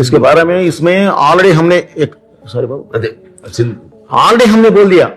इसके बारे में इसमें ऑलरेडी हमने एक सॉरी बाबू ऑलरेडी हमने बोल दिया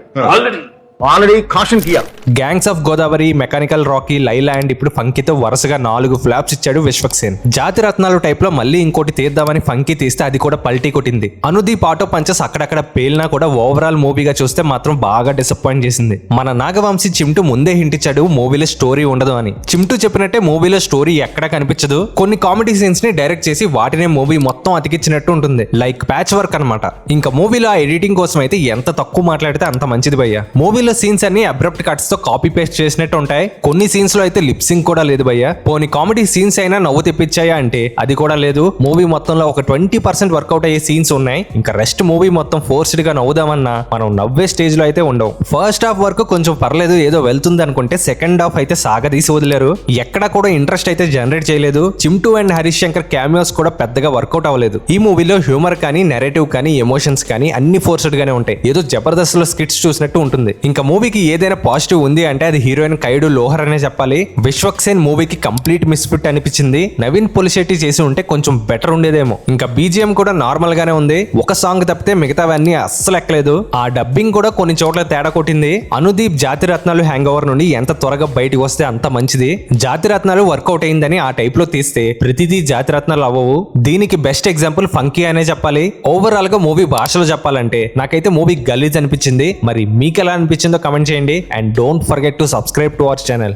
already caution Kia. Gangs of Godavari, mechanical Rocky, Leyland, ఇప్పుడు ఫంకీతో వరుసగా 4 ఫ్లాప్స్ ఇచ్చాడు విశ్వక్సేన్. జాతి రత్నాలు టైప్ లో మళ్ళీ ఇంకోటి తీద్దామని ఫంకీ తీస్తే అది కూడా పల్టీ కొట్టింది. అనుదీప్ ఆటో పంచెస్ అక్కడక్కడ పేలినా కూడా ఓవరాల్ మూవీగా చూస్తే మాత్రం బాగా డిసప్పాయింట్ చేసింది. మన నాగవంశీ చిమ్టు ముందే హింట్ ఇచ్చాడు మూవీలో స్టోరీ ఉండదు అని. చిమ్టు చెప్పినట్టే మూవీలో స్టోరీ ఎక్కడా కనిపించదు. కొన్ని కామెడీ సీన్స్ ని డైరెక్ట్ చేసి వాటినే మూవీ మొత్తం అతికిచ్చినట్టు ఉంటుంది, లైక్ ప్యాచ్ వర్క్ అనమాట. ఇంకా మూవీలో ఆ ఎడిటింగ్ కోసం అయితే ఎంత తక్కువ మాట్లాడితే అంత మంచిది భయ్య. మూవీలో సీన్స్ అన్ని అబ్రప్ట్ కట్స్ తో కాపీ పేస్ట్ చేసినట్టు ఉంటాయి. కొన్ని సీన్స్ లో అయితే లిప్సింగ్ కూడా లేదు భయ్య. పోనీ కామెడీ సీన్స్ అయినా నవ్వు తెప్పించాయా అంటే అది కూడా లేదు. మూవీ మొత్తంలో ఒక 20% వర్కౌట్ అయ్యే సీన్స్ ఉన్నాయి. ఇంకా రెస్ట్ మూవీ మొత్తం ఫోర్స్డ్ గా నవ్వుదామన్నా మనం నవ్వే స్టేజ్ లో అయితే ఉండవు. ఫస్ట్ హాఫ్ వరకు కొంచెం పర్లేదు, ఏదో వెళ్తుంది అనుకుంటే సెకండ్ హాఫ్ అయితే సాగదీసి వదిలేరు. ఎక్కడా కూడా ఇంట్రెస్ట్ అయితే జనరేట్ చేయలేదు. చిమ్టు అండ్ హరీష్ శంకర్ క్యామియోస్ కూడా పెద్దగా వర్కౌట్ అవ్వలేదు. ఈ మూవీలో హ్యూమర్ కానీ, నెరేటివ్ కానీ, ఎమోషన్స్ కానీ అన్ని ఫోర్స్డ్ గానే ఉంటాయి. ఏదో జబర్దస్త్ లో స్కిట్స్ చూసినట్టు ఉంటుంది. ఇంకా మూవీకి ఏదైనా పాజిటివ్ ఉంది అంటే అది హీరోయిన్ కైడు లోహర్ అనే చెప్పాలి. విశ్వక్సేన్ మూవీకి కంప్లీట్ మిస్ఫిట్ అనిపించింది. నవీన్ పొలిశెట్టి చేసి ఉంటే కొంచెం బెటర్ ఉండేదేమో. ఇంకా బీజిఎం కూడా నార్మల్ గానే ఉంది. ఒక సాంగ్ తప్పితే మిగతావన్నీ అస్సలు ఎక్కలేదు. ఆ డబ్బింగ్ కూడా కొన్ని చోట్ల తేడా కొట్టింది. అనుదీప్ జాతి రత్నాలు హ్యాంగ్ ఓవర్ నుండి ఎంత త్వరగా బయటికి వస్తే అంత మంచిది. జాతి రత్నాలు వర్కౌట్ అయిందని ఆ టైప్ లో తీస్తే ప్రతిదీ జాతి రత్నాలు అవ్వవు. దీనికి బెస్ట్ ఎగ్జాంపుల్ ఫంకీ అనే చెప్పాలి. ఓవరాల్ గా మూవీ భాషలో చెప్పాలంటే నాకైతే మూవీ గలీజ్ అనిపించింది. మరి మీకు ఎలా అనిపించిందో కమెంట్ చేయండి. And don't forget to subscribe to our channel.